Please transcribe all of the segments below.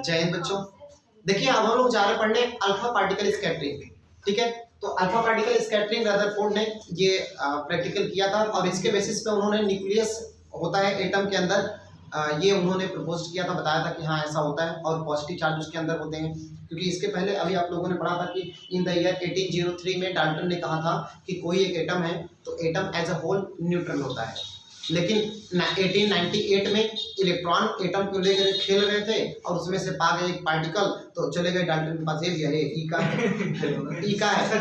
जय हिंद बच्चों। देखिए अब हम लोग जा रहे हैं पढ़ने अल्फा पार्टिकल स्कैटरिंग। ठीक है, तो अल्फा पार्टिकल स्कैटरिंग रदरफोर्ड ने ये प्रैक्टिकल किया था और इसके बेसिस पे उन्होंने न्यूक्लियस होता है एटम के अंदर, ये उन्होंने प्रपोज किया था, बताया था कि हाँ ऐसा होता है और पॉजिटिव चार्ज उसके अंदर होते हैं। क्योंकि इसके पहले अभी आप लोगों ने पढ़ा था कि इन द ईयर 1803 में डाल्टन ने कहा था कि कोई एक एटम है तो atom as a whole neutral होता है। लेकिन 1898 में इलेक्ट्रॉन एटम को लेकर खेल रहे थे और उसमें से पा गए एक पार्टिकल, तो चले गए डाल्टन के पास, ये भी है ई का है, ई का है,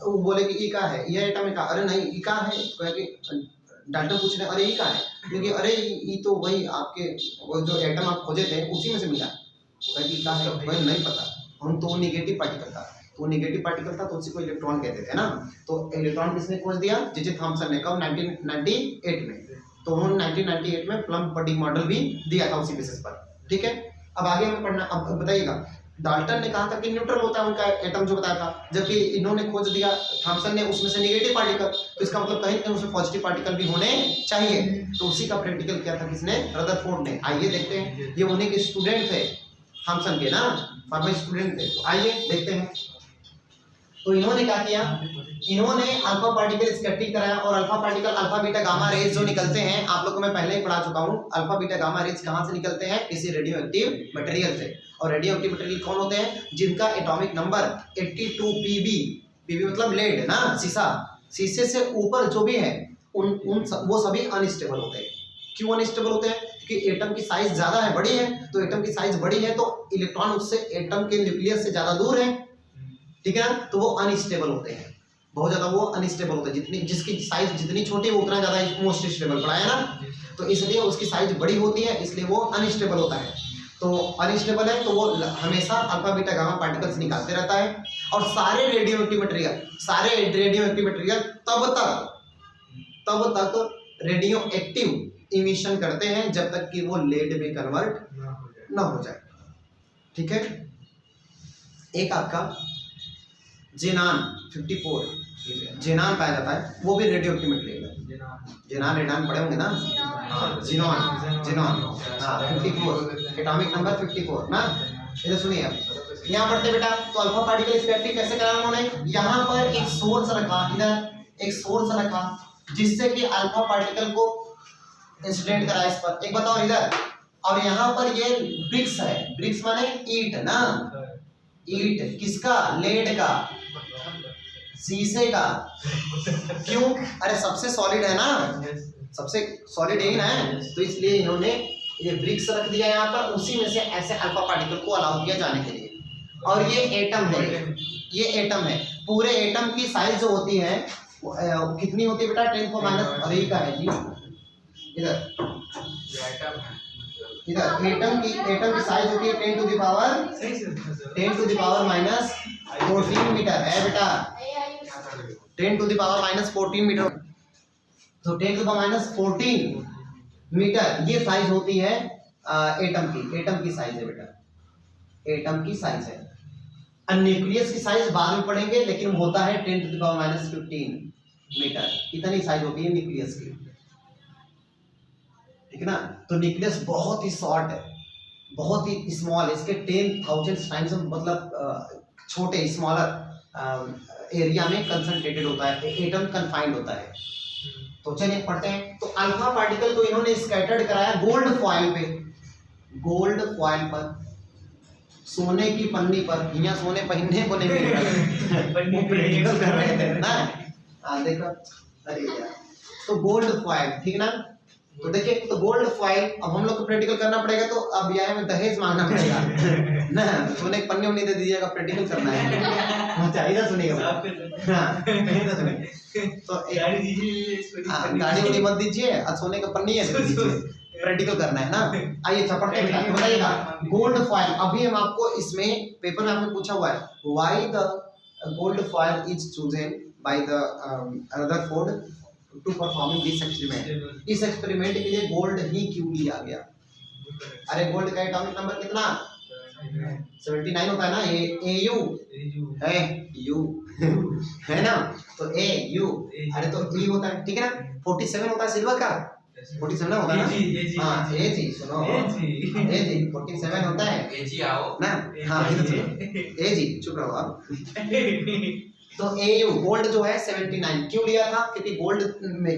वो बोले कि ई का है, ये एटम का, अरे नहीं ई का है, कहे कि डाल्टन पूछ रहे अरे ई का है, क्योंकि अरे ई तो वही आपके वो जो एटम आप खोजे थे उसी में से मिला, तो कहे कि का है, भाई नहीं पता, हम तो नेगेटिव पार्टिकल था, तो नेगेटिव पार्टिकल था तो उसी को इलेक्ट्रॉन कहते थे ना। तो इलेक्ट्रॉन किसने खोज दिया? जे थॉमसन ने, कब? 1998 में। तो उन्होंने 1998 में प्लम बडी मॉडल भी दिया था उसी बेसिस पर। ठीक है, अब आगे हमें पढ़ना, अब बताइएगा डाल्टन ने कहा था कि न्यूट्रल होता है उनका एटम जो बताया था, जबकि इन्होंने खोज दिया थॉमसन ने उसमें से नेगेटिव पार्टिकल, तो इसका मतलब कहीं कहीं उसमें पॉजिटिव पार्टिकल भी होने चाहिए। तो उसी का प्रैक्टिकल किया था किसने? रदरफोर्ड ने। आइए देखते हैं, ये उन्हीं के स्टूडेंट थे थॉमसन के ना, फार्मा स्टूडेंट थे। तो आइए देखते हैं। तो इन्होंने क्या किया, इन्होंने अल्फा पार्टिकल स्कैटरिंग कराया और alpha particle alpha beta gamma rays जो निकलते हैं, आप लोगों को मैं पहले ही पढ़ा चुका हूं, अल्फा बीटा गामा रेज कहां से निकलते हैं? किसी रेडियो एक्टिव मटेरियल से। और रेडियो एक्टिव मटेरियल कौन होते हैं? जिनका एटॉमिक नंबर 82 पीबी, पीबी मतलब लेड ना, शीशा, शीशे से ऊपर जो भी है वो सभी अनस्टेबल होते हैं। क्यों अनस्टेबल होते हैं? क्योंकि एटम की साइज ज्यादा है, बड़ी है, तो एटम की साइज बड़ी है तो इलेक्ट्रॉन उससे एटम के न्यूक्लियस से ज्यादा दूर है, ठीक है ना, तो वो अनस्टेबल होते हैं, बहुत ज्यादा वो अनस्टेबल होते हैं। जितनी जिसकी साइज जितनी छोटी वो उतना ज्यादा मोस्ट स्टेबल पड़ा है ना, तो इसलिए उसकी साइज बड़ी होती है, इसलिए वो अनस्टेबल होता है। तो अनस्टेबल है तो वो हमेशा अल्फा बीटा गामा पार्टिकल्स निकालते रहता है। और सारे रेडियो एक्टिव मटेरियल तब तक रेडियो एक्टिव इमिशन करते हैं जब तक कि वो लेड में कन्वर्ट ना हो जाए। ठीक है, एक आपका जेनान 54 जेनान पाया जाता है, वो भी रेडियो एक्टिव मटेरियल है। जेनान रेडान पढ़े होंगे ना, जेनॉन हाँ 54 एटॉमिक नंबर 54 ना। इधर सुनिए, अब यहाँ पढ़ते बेटा, तो अल्फा पार्टिकल स्कैटरिंग कैसे कराया उन्होंने? यहाँ पर एक सोर्स रखा, इधर एक सोर्स रखा जिससे कि अल्फा पार्टिकल को इंसिडेंट करा इस पर, एक बताओ इधर, और यहाँ पर ये ब्रिक्स है, ब्रिक्स माने ईंट ना, ईंट किसका? लेड का, शीशे का। क्यों? अरे सबसे सॉलिड है ना, सबसे सॉलिड यही ना है, तो इसलिए इन्होंने ये ब्रिक्स रख दिया यहाँ पर, उसी में से ऐसे अल्फा पार्टिकल को अलाउ किया जाने के लिए। और ये एटम है, ये एटम है, पूरे एटम की साइज जो होती है कितनी होती है बेटा? 10⁻, और ये का है जी, इधर इधर एटम की साइज होती है 10⁻, 10⁻⁻14 मीटर है बेटा, 10⁻⁻14 मीटर, तो 10⁻⁻14 मीटर ये साइज होती है एटम की साइज है बेटा, एटम की साइज है। न्यूक्लियस की साइज बाद में पढ़ेंगे, लेकिन होता है 10⁻⁻15 मीटर, इतनी साइज होती है न्यूक्लियस की, ठीक है ना। तो न्यूक्लियस बहुत ही शॉर्ट है, बहुत ही स्मॉल, इसके 10,000 टाइम्स मतलब छोटे स्मॉलर एरिया में कंसंट्रेटेड होता है, एटम कन्फाइंड होता है। तो चलिए पढ़ते हैं। तो अल्फा पार्टिकल को इन्होंने स्कैटर्ड कराया गोल्ड फॉइल पे, गोल्ड फॉइल पर, सोने की पन्नी पर, यहाँ सोने पहनने को नहीं मिल रहा प्रैक्टिकल कर रहे थे ना, देखो अरे यार, तो गोल्ड फॉइल, ठीक ना। तो देखिए, तो गोल्ड फॉइल, अब हम लोग को प्रैक्टिकल करना पड़ेगा, तो अब यहाँ में दहेज मांगना पड़ेगा ना, सोने की पन्नी उन्नी दे दीजिएगा, प्रैक्टिकल करना है, चाहिए सुनिएगा, तो गाड़ी उड़ी मत दीजिए, सोने का पन्नी है दे दीजिए, प्रैक्टिकल करना है ना। आइए चपटे में बताइएगा, गोल्ड फॉइल, अभी हम आपको इसमें पेपर में आपने पूछा हुआ है, why the gold foil is chosen by the Rutherford to performing this experiment. इस एक्सपेरिमेंट के लिए गोल्ड ही क्यों लिया गया? अरे गोल्ड का एटॉमिक नंबर कितना? 79 होता है ना, AU है, U है ना, तो AU, अरे तो E होता है, ठीक है ना। 47 होता है सिल्वर का, 47 होता है ना? हाँ एजी सुनो, एजी 47 होता है एजी आओ ना? हाँ एजी चुप रहो आप। तो एयू गोल्ड जो है 79 क्यों लिया था? क्योंकि गोल्ड में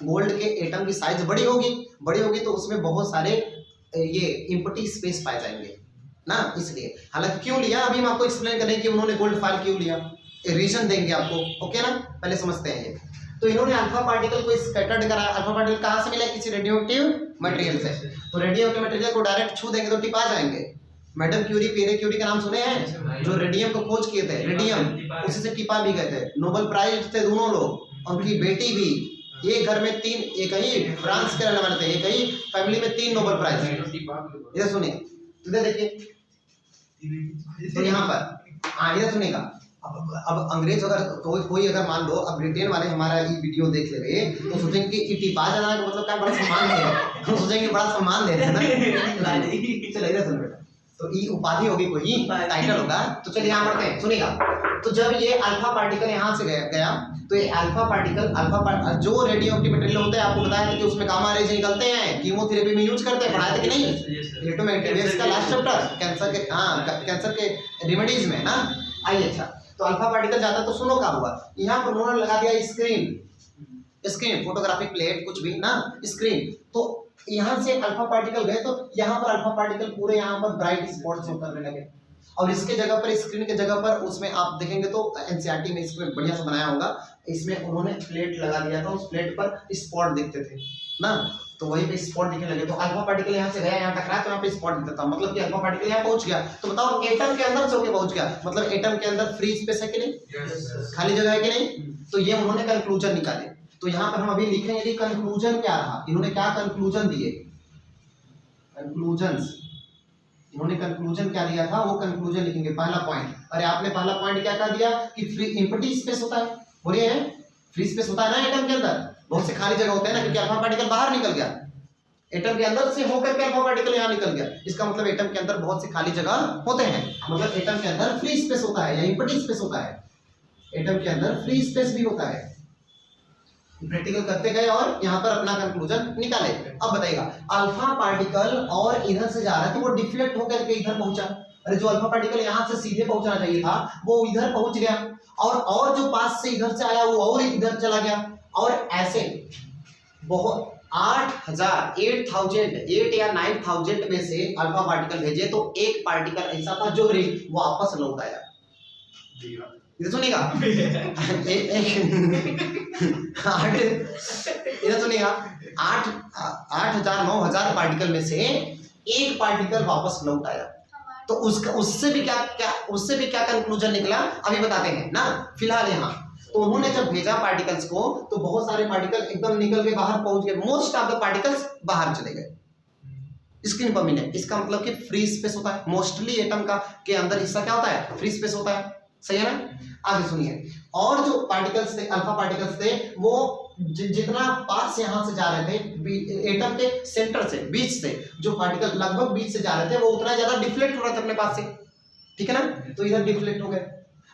गोल्ड के एटम की साइज बड़ी होगी तो उसमें बहुत सारे ये एम्प्टी स्पेस पाए जाएंगे ना, इसलिए। हालांकि क्यों लिया अभी हम आपको एक्सप्लेन करें कि उन्होंने गोल्ड फाइल क्यों लिया, रीजन देंगे आपको, ओके ना? पहले समझते हैं ये। तो इन्होंने अल्फा पार्टिकल को स्कैटर्ड कराया। अल्फा पार्टिकल कहाँ से मिला? किसी रेडियोएक्टिव मटेरियल से। तो रेडियोएक्टिव मटेरियल को डायरेक्ट छू देंगे तो टिपा जाएंगे। मैडम क्यूरी, पीरे क्यूरी का नाम सुने हैं? जो रेडियम को खोज किए थे, रेडियम उसी से टिपा भी गए थे। नोबेल प्राइज थे दोनों लोग, उनकी बेटी भी। एक घर में तीन, एक ही फ्रांस के रहने वाले थे, एक ही फैमिली में 3 नोबेल प्राइज। इधर सुनिए, इधर देखिए, तो यहाँ पर हाँ इधर सुनिएगा। अब अंग्रेज अगर कोई अगर मान लो अब ब्रिटेन वाले हमारा ये वीडियो देख ले तो सोचेंगे कि टिपा जाना का मतलब क्या बड़ा सम्मान दे रहे हैं, हम सोचेंगे बड़ा सम्मान दे रहे हैं ना। चलो इधर सुनो बेटा, तो ये उपाधि होगी, कोई टाइटल होगा। तो चलिए यहाँ पढ़ते हैं, सुनिएगा। तो जब ये अल्फा पार्टिकल यहाँ से गया तो ये अल्फा पार्टिकल जो रेडियोएक्टिव मटेरियल होता है, आपको बताया था कि उसमें गामा रेज निकलते हैं, कीमोथेरेपी में यूज करते हैं, पढ़ाया था कि नहीं? इलेक्ट्रोमैग्नेटिक्स का लास्ट चैप्टर कैंसर के, हाँ कैंसर के रेमेडीज में ना। आइए, अच्छा तो अल्फा पार्टिकल जाता तो सुनो क्या हुआ, यहाँ पर उन्होंने लगा दिया स्क्रीन फोटोग्राफिक प्लेट कुछ भी ना, स्क्रीन। तो यहाँ से अल्फा पार्टिकल गए तो यहाँ पर अल्फा पार्टिकल पूरे यहाँ पर ब्राइट स्पॉट शो करने लगे। और इसके जगह पर, स्क्रीन के जगह पर, उसमें आप देखेंगे तो एनसीईआरटी में इसमें बढ़िया से बनाया होगा, इसमें उन्होंने प्लेट लगा दिया था, उस प्लेट पर स्पॉट दिखते थे ना। तो वहीं पे स्पॉट दिखने लगे। तो अल्फा पार्टिकल यहाँ से गया, यहाँ टकराया तो यहाँ पे स्पॉट दिखता था, मतलब कि अल्फा पार्टिकल यहाँ पहुंच गया। तो बताओ एटम के अंदर से होके पहुंच गया, मतलब एटम के अंदर फ्री स्पेस है कि नहीं? खाली जगह है कि नहीं? तो ये उन्होंने कंक्लूजन निकाले। तो यहाँ पर हम अभी लिखेंगे कि कंक्लूजन क्या रहा, इन्होंने क्या कंक्लूजन दिए, कंक्लूजन्स। इन्होंने कंक्लूजन क्या दिया था वो कंक्लूजन लिखेंगे। पहला पॉइंट, अरे आपने पहला पॉइंट क्या कर दिया कि फ्री एम्प्टी स्पेस होता है, बोलिए फ्री स्पेस होता है ना एटम के अंदर, बहुत से खाली जगह होते हैं ना, क्योंकि अल्फा पार्टिकल बाहर निकल गया, एटम के अंदर से होकर के अल्फा पार्टिकल यहाँ निकल गया। इसका मतलब एटम के अंदर बहुत से खाली जगह होते हैं, मतलब एटम के अंदर फ्री स्पेस होता है या एम्प्टी स्पेस होता है। एटम के अंदर फ्री स्पेस भी होता है। प्रैक्टिकल करते गए और यहाँ पर अपना कंक्लूजन निकाले। अब बताइएगा, अल्फा पार्टिकल और इधर से जा रहा है तो वो डिफ्लेक्ट होकर के इधर पहुंचा। अरे जो अल्फा पार्टिकल यहाँ से सीधे पहुंचना चाहिए था वो इधर पहुंच गया, और जो पास से इधर से आया वो और इधर चला गया। और ऐसे बहुत 8 या 9000 में से अल्फा पार्टिकल भेजे तो एक पार्टिकल ऐसा था जो वापस लौट आया। इधर सुनिएगा, इधर सुनिएगा, 8,000 9,000 पार्टिकल में से एक पार्टिकल वापस लौट आया। तो उससे भी क्या कंक्लूजन निकला अभी बताते हैं ना, फिलहाल यहाँ। तो उन्होंने जब भेजा पार्टिकल्स को तो बहुत सारे पार्टिकल एकदम निकल के बाहर पहुंच गए, मोस्ट ऑफ द पार्टिकल्स बाहर चले गए स्क्रीन पर मिले। इसका मतलब कि फ्री स्पेस होता है, मोस्टली एटम का के अंदर हिस्सा क्या होता है, फ्री स्पेस होता है, सही है ना। आगे सुनिए, और जो पार्टिकल्स थे, अल्फा पार्टिकल्स थे, वो जितना पास यहाँ से जा रहे थे एटम के सेंटर से, बीच से, जो पार्टिकल लगभग बीच से जा रहे थे वो उतना ज्यादा डिफ्लेक्ट हो रहे थे अपने पास से, ठीक है ना। तो इधर डिफ्लेक्ट हो गए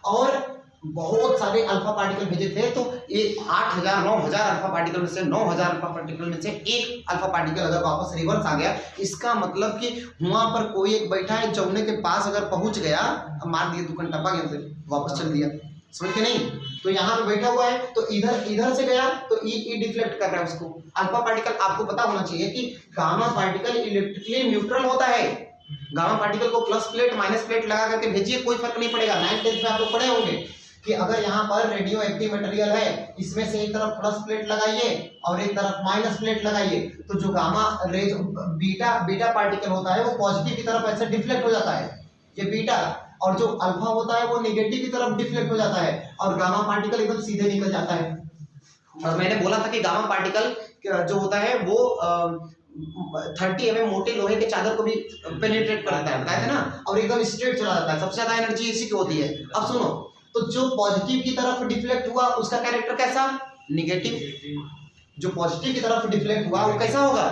और बहुत सारे अल्फा पार्टिकल भेजे थे। तो ये 8,000 9,000 अल्फा पार्टिकल में से 9,000 अल्फा पार्टिकल में से एक अल्फा पार्टिकल अगर वापस रिवर्स आ गया, इसका मतलब कि वहां पर कोई एक बैठा है, जौने के पास अगर पहुंच गया, मार दिया दुकान टप्पा गया, उसे वापस चल दिया, समझ के नहीं। तो यहाँ पे बैठा हुआ है तो इधर से गया तो ई डिफ्लेक्ट कर रहा है उसको। अल्फा पार्टिकल आपको पता होना चाहिए कि गामा पार्टिकल इलेक्ट्रिकली न्यूट्रल होता है। गामा पार्टिकल को प्लस प्लेट माइनस प्लेट लगा करके भेजिए, कोई फर्क नहीं पड़ेगा। 9th 10th में आप लोग पढ़े होंगे कि अगर यहाँ पर रेडियो एक्टिव मटेरियल है, इसमें से एक तरफ प्लस प्लेट लगाइए और एक तरफ माइनस प्लेट लगाइए, तो जो गामा रेज बीटा पार्टिकल होता है वो पॉजिटिव की तरफ ऐसे डिफ्लेक्ट हो जाता है, ये बीटा, और जो अल्फा होता है वो नेगेटिव की तरफ डिफ्लेक्ट हो जाता है, और गामा पार्टिकल एकदम सीधे निकल जाता है। और मैंने बोला था कि गामा पार्टिकल जो होता है वो 30 mm मोटे लोहे के चादर को भी पेनिट्रेट करता है, बताया था ना, और एकदम स्ट्रेट चला जाता है। सबसे ज्यादा एनर्जी इसी की होती है। अब सुनो, तो जो पॉजिटिव की तरफ डिफ्लेक्ट हुआ उसका कैरेक्टर कैसा, निगेटिव। जो पॉजिटिव की तरफ डिफ्लेक्ट हुआ वो कैसा होगा,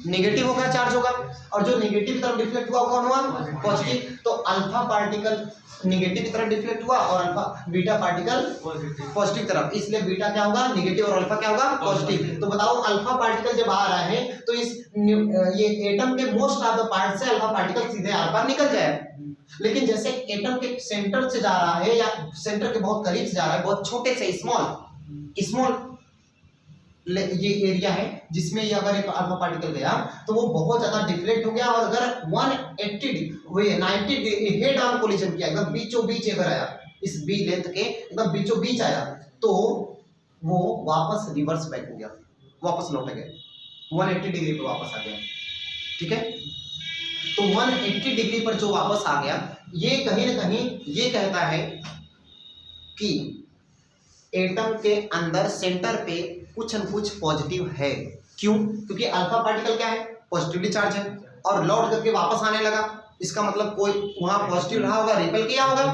नेगेटिव होगा चार्ज होगा, और जो नेगेटिव तरफ डिफ्लेक्ट हुआ कौन हुआ, पॉजिटिव। तो अल्फा पार्टिकल नेगेटिव तरफ डिफ्लेक्ट हुआ और अल्फा बीटा पार्टिकल पॉजिटिव तरफ, इसलिए बीटा क्या होगा नेगेटिव और अल्फा क्या होगा पॉजिटिव। तो बताओ अल्फा पार्टिकल जब आ रहा है तो इस ये एटम के मोस्ट ऑफ द पार्ट से अल्फा पार्टिकल सीधे आर पार निकल जाए, लेकिन जैसे एटम के सेंटर से जा रहा है या सेंटर के बहुत करीब से जा रहा है, बहुत छोटे से स्मॉल ये एरिया है जिसमें ये अगर एक अल्फा पार्टिकल गया तो वो बहुत ज्यादा डिफ्लेक्ट हो गया, और अगर 90 हेड ऑन कोलिजन किया, एकदम बीचों बीच अगर आया, इस बी लेंथ के एकदम बीचों बीच आया, तो वो वापस रिवर्स बैक हो गया, वापस लौट गया, 180 डिग्री पर वापस आ गया। ठीक है, तो 180 डिग्री पर जो वापस आ गया, ये कहीं ना कहीं ये कहता है कि एटम के अंदर सेंटर पे कुछ न कुछ पॉजिटिव है। क्यों? क्योंकि अल्फा पार्टिकल क्या है, पॉजिटिवली चार्ज है, और लौट करके वापस आने लगा, इसका मतलब कोई वहां पॉजिटिव रहा होगा, रिपेल किया होगा,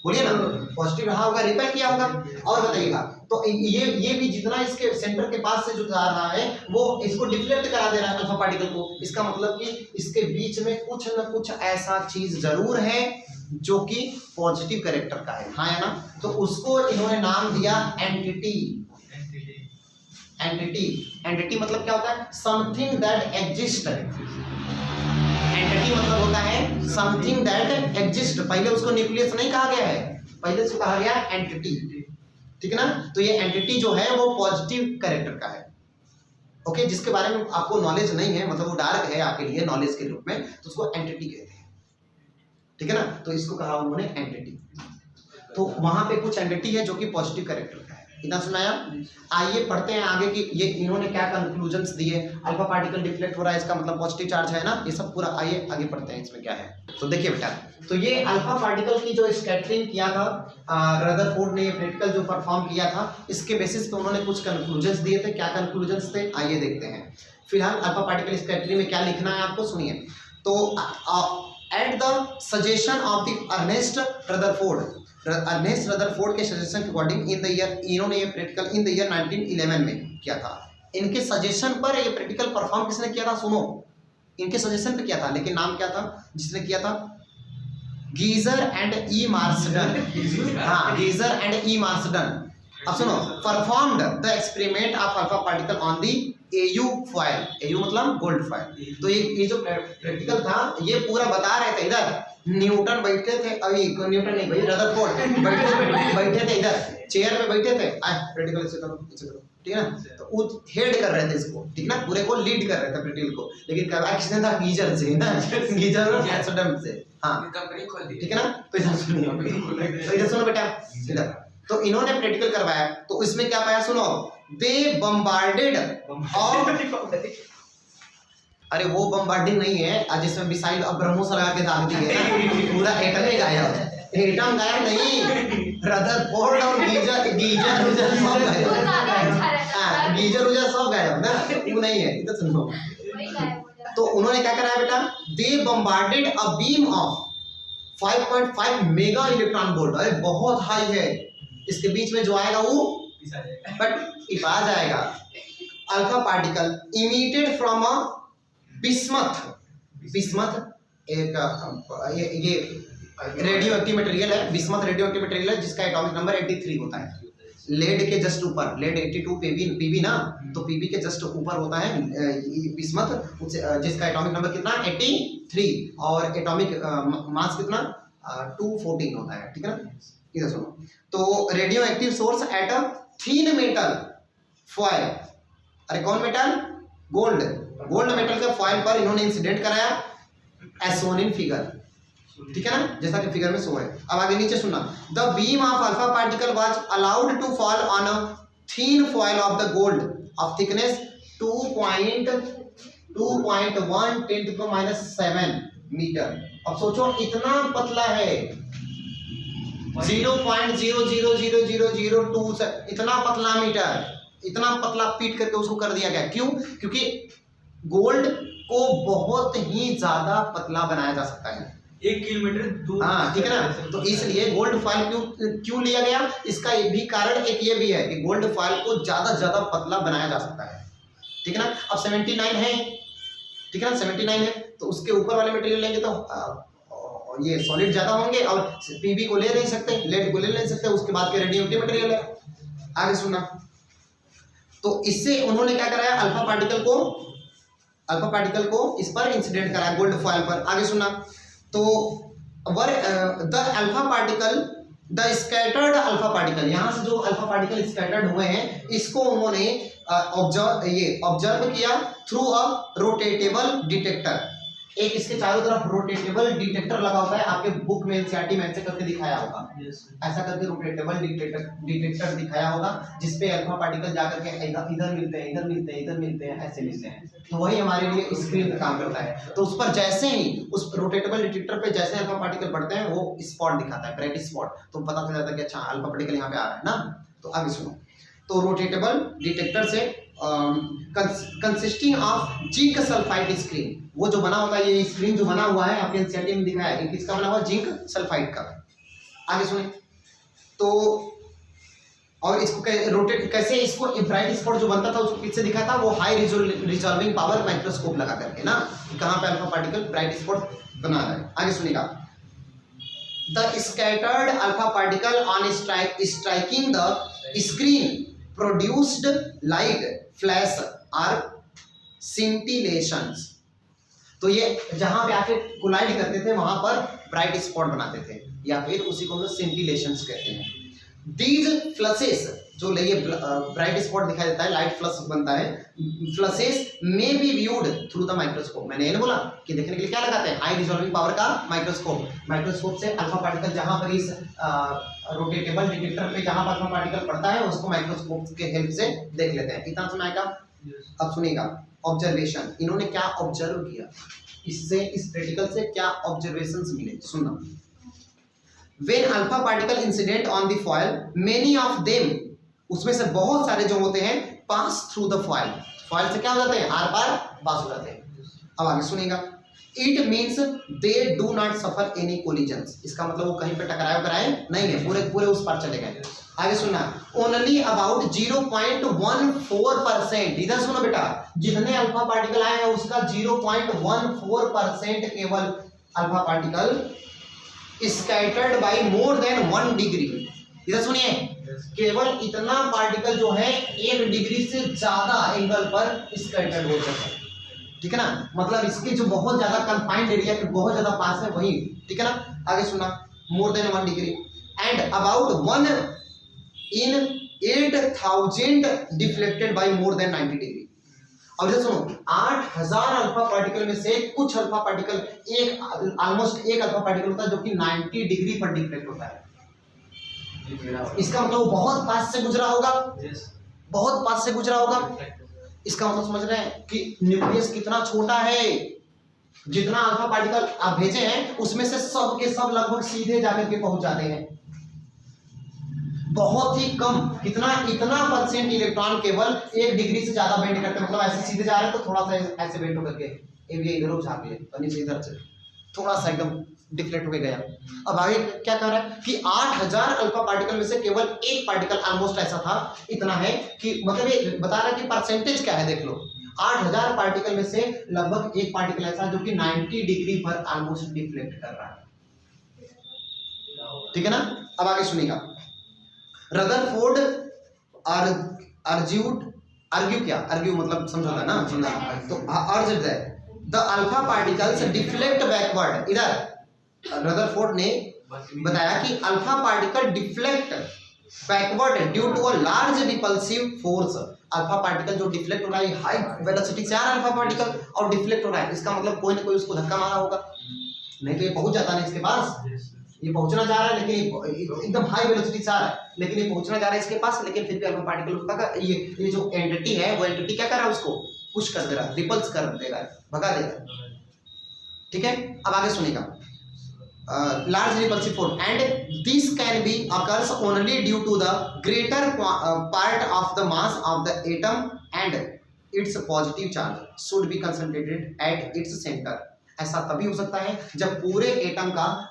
बोलिए ना, पॉजिटिव रहा होगा, रिपेल किया होगा। और बताइएगा, तो ये भी जितना इसके सेंटर के पास से जो जा रहा है वो इसको डिफ्लेक्ट करा दे रहा है अल्फा पार्टिकल को, इसका मतलब कि इसके बीच में कुछ न कुछ ऐसा चीज जरूर है जो कि पॉजिटिव कैरेक्टर का है, हाँ है ना। तो उसको इन्होंने नाम दिया एंटिटी। एंटिटी मतलब क्या होता है, समथिंग दैट एग्जिस्ट। एंटिटी मतलब होता है समथिंग दैट एग्जिस्ट। पहले उसको न्यूक्लियस नहीं कहा गया है, पहले उसको कहा गया एंटिटी, ठीक है ना। तो ये एंटिटी जो है वो पॉजिटिव कैरेक्टर का है, ओके, जिसके बारे में आपको नॉलेज नहीं है, मतलब वो डार्क है आपके लिए नॉलेज के रूप में, तो उसको एंटिटी कहते हैं, ठीक है ना। तो इसको कहा उन्होंने एंटिटी। तो वहां पे कुछ एंटिटी है जो कि पॉजिटिव कैरेक्टर का है, इतना सुनाया। आइए पढ़ते हैं आगे कि ये इन्होंने क्या कंक्लूजन्स दिए। अल्फा पार्टिकल डिफ्लेक्ट हो रहा है, इसका मतलब पॉजिटिव चार्ज है ना, ये सब पूरा आइए आगे पढ़ते हैं इसमें क्या है। तो देखिए बेटा, तो ये अल्फा पार्टिकल की जो स्कैटरिंग किया था रदरफोर्ड ने, ये प्रैक्टिकल जो परफॉर्म किया था, इसके बेसिस पे उन्होंने कुछ कंक्लूजन्स दिए थे। क्या कंक्लूजन्स थे आइए देखते हैं। फिलहाल अल्फा पार्टिकल स्कैटरिंग में क्या लिखना है आपको, सुनिए। तो at the suggestion of the Ernest Rutherford के सजेशन के अकॉर्डिंग इन द ईयर, इन्होंने ये प्रैक्टिकल इन द ईयर 1911 में किया था। इनके सजेशन पर ये प्रैक्टिकल परफॉर्म किसने किया था, सुनो, इनके सजेशन पे किया था, लेकिन नाम क्या था जिसने किया था, गीजर एंड ई मार्सडन। हाँ, गीजर एंड ई मार्सडन। अब सुनो, performed the experiment of alpha particle on the AU foil. AU मतलब गोल्ड फॉयल। तो ये जो प्रैक्टिकल था ये पूरा बता रहे थे। इधर न्यूटन बैठे थे, अभी न्यूटन नहीं भाई, रदरफोर्ड बैठे थे इधर चेयर में बैठे थे, प्रैक्टिकल ऐसे करो, ठीक है ना। तो वो हेड कर रहे थे इसको, ठीक ना, पूरे को लीड कर रहे थे प्रैक्टिकल को, लेकिन किसने था, गीजर से ना, गीजर और एसोडम से, हाँ कंपनी खोल दी, ठीक है ना। तो इधर सुनिए, तो इधर सुनो बेटा, इधर तो इन्होंने प्रैक्टिकल करवाया, तो इसमें क्या पाया, सुनो, दे बम्बार्डेड और अरे वो बम्बार्डिंग नहीं है जिसमें मिसाइल अब ब्रह्मोस लगा के दाग दी है, पूरा एटम ही गायब, एटम गायब नहीं, रदरफोर्ड और गीजर सब गायब, गीजर सब गायब ना, वो नहीं है, इधर सुनो। तो उन्होंने क्या कराया बेटा, they bombarded a beam of 5.5 mega electron volt. अरे बहुत हाई है, इसके बीच में जो आएगा वो बट टिपा जाएगा। Alpha particle emitted from a bismuth एक ये रेडियो एक्टिव मटेरियल है, बिस्मथ रेडियो एक्टिव मटेरियल है जिसका एटॉमिक नंबर 83 होता है। लेड के जस्ट ऊपर, लेड 82 पीबी ना, तो पीबी के जस्ट ऊपर होता है बिस्मथ, जिसका एटॉमिक नंबर कितना 83 और एटॉमिक मास कितना 214 होता है, ठीक है ना। इधर सुनो, तो radio active source at a thin metal foil. अरे कौन मेटल, गोल्ड मेटल के फॉयल पर इन्होंने इंसिडेंट कराया एज शोन इन फिगर, ठीक है ना, जैसा कि फिगर में शो है। अब आगे नीचे सुनना, the beam of alpha particle was allowed to fall on a thin foil of the gold of thickness 2.1 × 10⁻⁷ metre. अब सोचो इतना पतला है, 0.000002 से इतना पतला मीटर, इतना पतला पीट करके उसको कर दिया गया। क्यों? क्योंकि गोल्ड को बहुत ही ज्यादा पतला बनाया जा सकता है, 1 किलोमीटर दूर, हाँ ठीक है ना। तो इसलिए गोल्ड फॉयल क्यों लिया गया, इसका एक भी कारण एक ये भी है कि गोल्ड फॉयल को ज्यादा पतला बनाया जा सकता है, ठीक है ना। अब 79 है, ठीक है ना, 79 है, तो उसके ऊपर वाले मटेरियल लेंगे तो ये सॉलिड ज्यादा होंगे, और पीबी को ले नहीं सकते, लेड को ले नहीं सकते, उसके बाद के रेडियो एक्टिव मटेरियल है। आगे सुनना, तो इससे उन्होंने क्या कराया, अल्फा पार्टिकल को इस पर इंसिडेंट कराया, गोल्ड फॉयल पर। आगे सुनना, तो the alpha particle, the scattered alpha particle, यहाँ से जो अल्फा पार्टिकल स्कैटर्ड हुए हैं इसको उन्होंने ऑब्जर्व किया थ्रू अ रोटेटेबल डिटेक्टर। एक इसके चारों तरफ रोटेटेबल डिटेक्टर लगा होता है, आपके बुक में एनसीईआरटी में ऐसे करके दिखाया होगा, ऐसा करके रोटेटेबल डिटेक्टर दिखाया होगा, जिसपे अल्फा पार्टिकल जाकर के इधर मिलते हैं, इधर मिलते हैं, इधर मिलते हैं, ऐसे मिलते हैं। तो वही हमारे लिए स्क्रीन का काम करता है। तो उस पर जैसे ही उस रोटेटेबल डिटेक्टर पे जैसे अल्फा पार्टिकल पड़ते हैं वो स्पॉट दिखाता है, ब्राइट स्पॉट, तो पता चल जाता है कि अच्छा अल्फा पार्टिकल यहाँ पे आ रहा है ना। तो आगे सुनो, तो रोटेटेबल डिटेक्टर से consisting of zinc sulphide screen, वो जो बना होता है, ये स्क्रीन जो बना हुआ है आपके एनसीईआरटी में दिखाया है, किसका बना हुआ, जिंक सल्फाइड का। आगे सुने, तो और इसको रोटेट कैसे, इसको ब्राइट स्पॉट जो बनता था उसको किससे दिखा था, वो हाई रिजॉल्विंग पावर माइक्रोस्कोप लगा करके ना, कहाँ पे अल्फा पार्टिकल ब्राइट स्पॉट बना रहा है। आगे सुनिएगा, the scattered alpha particle on striking the screen produced light flash और सिंटिलेशंस। तो ये जहां पे आके कोलाइड करते थे वहां पर ब्राइट स्पॉट बनाते थे, या फिर उसी को हम लोग सिंटिलेशंस कहते हैं। दीज फ्लशेस, जो ये ब्राइट स्पॉट दिखाई देता है, लाइट फ्लश बनता है, फ्लशेस में B viewed through the microscope. मैंने ये बोला कि देखने के लिए क्या लगाते हैं, हाई रिजॉल्विंग पावर का माइक्रोस्कोप। माइक्रोस्कोप से अल्फा पार्टिकल जहां पर इस रोटेटेबल डिटेक्टर पे जहां पर अल्फा पार्टिकल पड़ता है उसको माइक्रोस्कोप के हेल्प से देख लेते हैं। इतना सुनाएगा। अब सुनिएगा, ऑब्जर्वेशन, इन्होंने क्या ऑब्जर्व किया, इससे इस प्रैक्टिकल से क्या ऑब्जर्वेशंस मिले, सुनना। When alpha particle incident on the foil, many of them, उसमें से बहुत सारे जो होते हैं pass through the foil, foil से क्या हो जाते हैं, आर पार पास हो जाते हैं। अब आगे सुनिएगा, it means they do not suffer any collisions, इसका मतलब वो कहीं पे टकराए नहीं है, पूरे पूरे उस पार चले गए। आगे सुनना, ओनली अबाउट 0.14%, इधर सुनो बेटा, जितने अल्फा पार्टिकल आए हैं उसका 0.14% केवल alpha particle scattered by more than 1 degree. इधर सुनिए, केवल इतना पार्टिकल जो है 1 डिग्री से ज्यादा एंगल पर स्कैटर्ड होते हैं, ठीक है ना, मतलब इसके जो बहुत ज्यादा कन्फाइंड एरिया के बहुत ज्यादा पास है वही, ठीक है ना। आगे सुनना, मोर than 1 degree and about 1 in 8000 deflected by more then 90 degree. अब ये सुनो, 8000 अल्फा पार्टिकल में से कुछ अल्फा पार्टिकल, ऑलमोस्ट एक अल्फा पार्टिकल होता है जो कि 90 डिग्री पर डिफ्लेक्ट होता है। इसका मतलब वो बहुत पास से गुजरा होगा, बहुत पास से गुजरा होगा। इसका मतलब समझ रहे हैं कि न्यूक्लियस कितना छोटा है, जितना अल्फा पार्टिकल आप भेजे हैं उसमें से सब के सब लगभग सीधे जाकर के पहुंच जाते हैं। बहुत ही कम, इतना परसेंट इलेक्ट्रॉन केवल 1 डिग्री से ज्यादा बेंड करते हैं, मतलब ऐसे सीधे जा रहे हैं तो थोड़ा सा ऐसे बेंड होकर के इधर झाँक लिए और नीचे इधर से थोड़ा सा एकदम डिफ्लेक्ट होकर गया। अब आगे क्या कह रहा है कि 8000 अल्फा पार्टिकल में से केवल एक पार्टिकल ऑलमोस्ट ऐसा था, इतना है कि मतलब ये बता रहा है कि परसेंटेज क्या है, देख लो, 8000 पार्टिकल में से लगभग एक पार्टिकल ऐसा जो कि 90 डिग्री पर ऑलमोस्ट डिफ्लेक्ट कर रहा है, ठीक है ना। अब आगे सुनिएगा, रदरफोर्ड आर्ग्यू मतलब समझौता ना, तो are the alpha particles deflect backward. इधर रदरफोर्ड ने बताया कि alpha particle deflect backward due to a large repulsive force. Alpha particle जो डिफ्लेक्ट हो रहा है, हाई वेलोसिटी से आ रहा है अल्फा पार्टिकल और डिफ्लेक्ट हो रहा है, इसका मतलब कोई ना कोई उसको धक्का मारा होगा, नहीं तो ये पहुंच जाता ना इसके पास। ये पहुंचना चाह रहा है लेकिन एकदम हाई वेलोसिटी से आ रहा है, लेकिन ये पहुंचना चाह रहा है इसके पास, लेकिन फिर भी अल्फा पार्टिकल उसका ये जो एंटिटी है वो एंटिटी क्या कर रहा है, उसको पुश कर दे रहा है, रिपल्स कर दे रहा है, भगा दे रहा है, ठीक है। अब आगे सुनेगा, large repulsive force and this can be occurs only due to the greater part of the mass of the atom and its positive charge should be concentrated at its center। ऐसा तभी हो सकता है जब पूरे एटम का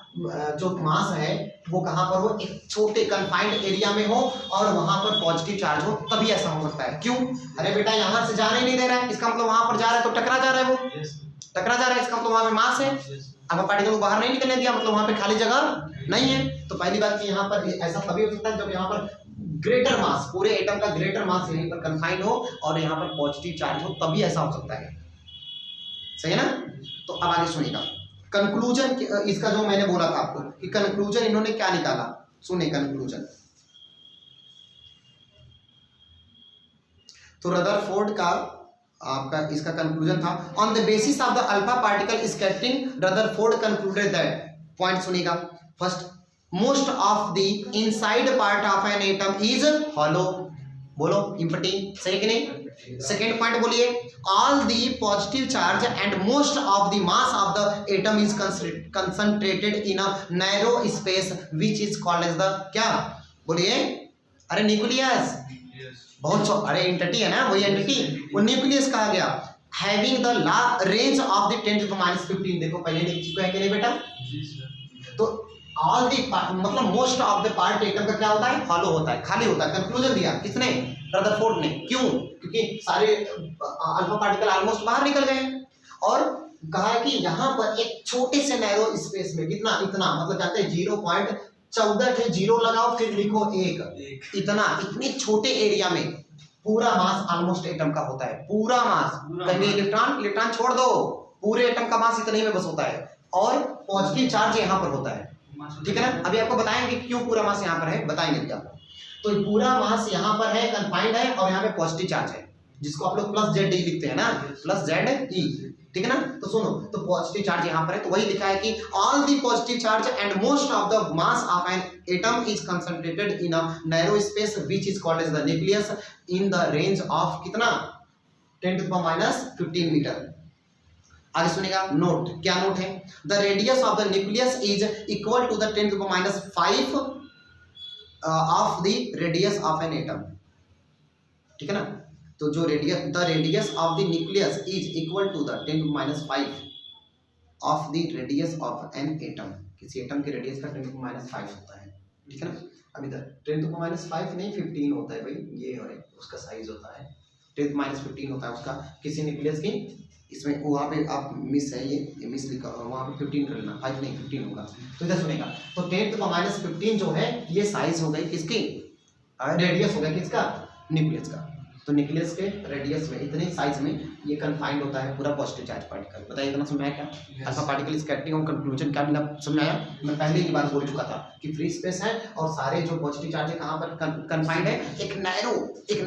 जो मास है वो कहां पर हो, एक छोटे कन्फाइंड एरिया में हो और वहां पर पॉजिटिव चार्ज हो, तभी ऐसा हो सकता है। क्यों? अरे बेटा यहाँ से जाने नहीं दे रहा है, इसका मतलब वहां पर जा रहा है तो टकरा जा रहा है वो, टकरा जा रहा है, इसका मतलब वहां पे मास है। अल्फा पार्टिकल को बाहर नहीं निकलने दिया, मतलब वहां पे खाली जगह नहीं है। तो पहली बात कि यहाँ पर ऐसा तभी हो सकता है जब यहाँ पर ग्रेटर मास, पूरे एटम का ग्रेटर मास यहीं पर कन्फाइंड हो और यहाँ पर पॉजिटिव चार्ज हो, तभी ऐसा हो सकता है। सही है ना? तो अब आगे सुनिएगा कंक्लूजन इसका, जो मैंने बोला था आपको कि कंक्लूजन इन्होंने क्या निकाला, सुनिए कंक्लूजन। तो रदरफोर्ड का आपका इसका कंक्लूजन था, on the basis of the alpha particle scattering Rutherford concluded that, point सुनिएगा, first most of the inside part of an atom is hollow, बोलो एम्प्टी, सही कि नहीं? सेकेंड पॉइंट बोलिए, all the positive charge and most of the mass of the atom is concentrated in a narrow space which is called as the क्या, बोलिए, अरे nucleus, बहुत अरे एंटिटी है ना, वही एंटिटी, वो न्यूक्लियस कहा गया। Having the range of the 10 to the -15, देखो पहले लिख चुका है कि नहीं बेटा? तो ऑल दी मतलब most of the part atom का क्या होता है, हॉलो होता है, खाली होता है। कंक्लूजन दिया किसने? रदरफोर्ड ने। क्यों? क्योंकि सारे अल्फा पार्टिकल ऑलमोस्ट बाहर निकल गए और कहा कि यहाँ पर एक छोटे से नैरो स्पेस में, कितना, इतना, मतलब जानते हैं 0.14 के जीरो लगाओ फिर लिखो एक, इतना, इतने छोटे एरिया में पूरा मास ऑलमोस्ट एटम का होता है, पूरा मास, कहीं इलेक्ट्रॉन छोड़ दो, पूरे एटम का मास इतने में बस होता है और पॉजिटिव चार्ज यहाँ पर होता है, ठीक है ना? अभी आपको बताएंगे क्यों पूरा मास यहाँ पर है, बताएंगे क्या। तो पूरा मास यहाँ पर है, कन्फाइंड है और यहाँ पे पॉजिटिव चार्ज है, जिसको आप लोग प्लस जेड ई लिखते हैं ना, प्लस जेड ई, ठीक है ना? तो सुनो, तो पॉजिटिव चार्ज यहाँ पर है, तो वही लिखा है कि all the positive charge and most of the mass of an atom is concentrated in a narrow space which is called as the nucleus in the range of कितना, 10 to the -15 मीटर। आगे सुनिएगा, note, क्या note है? The radius of the nucleus is equal to the 10 to the -5 of the radius of an atom, ठीक है ना? तो जो the radius of the nucleus is equal to the 10 to the -5 of the radius of an atom, किसी atom के radius का 10 to the -5 होता है, ठीक है ना? अब इधर 10 to the -5 नहीं 15 होता है भाई, ये और उसका साइज होता है 10 to the -15 होता है उसका किसी न्यूक्लियस की। इसमें वहाँ पे आप मिस है, ये मिस लिखा, वहाँ पे 15 कर लेना, 5 नहीं 15 होगा। तो इधर सुनेगा, तो 10 to the -15 जो है ये साइज हो गई किसकी, रेडियस हो गया किसका, न्यूक्लियस का। तो न्यूक्लियस के रेडियस में इतने साइज में ये कन्फाइंड होता है पूरा पॉजिटिव चार्ज पार्टिकल। बताइए इतना समझ में आया क्या? अल्फा पार्टिकल स्कैटरिंग और कंक्लूजन क्या मिला, समझ में आया? मैं पहले ही बात बोल चुका था कि फ्री स्पेस है और सारे जो पॉजिटिव चार्ज है कहाँ पर कन्फाइंड है, एक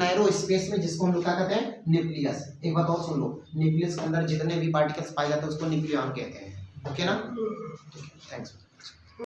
नैरो स्पेस में, जिसको हम लोग क्या कहते हैं, न्यूक्लियस। एक बात और सुन लो, न्यूक्लियस के अंदर जितने भी पार्टिकल्स पाए जाते हैं उसको न्यूक्लियॉन कहते हैं, ओके ना? थैंक्स।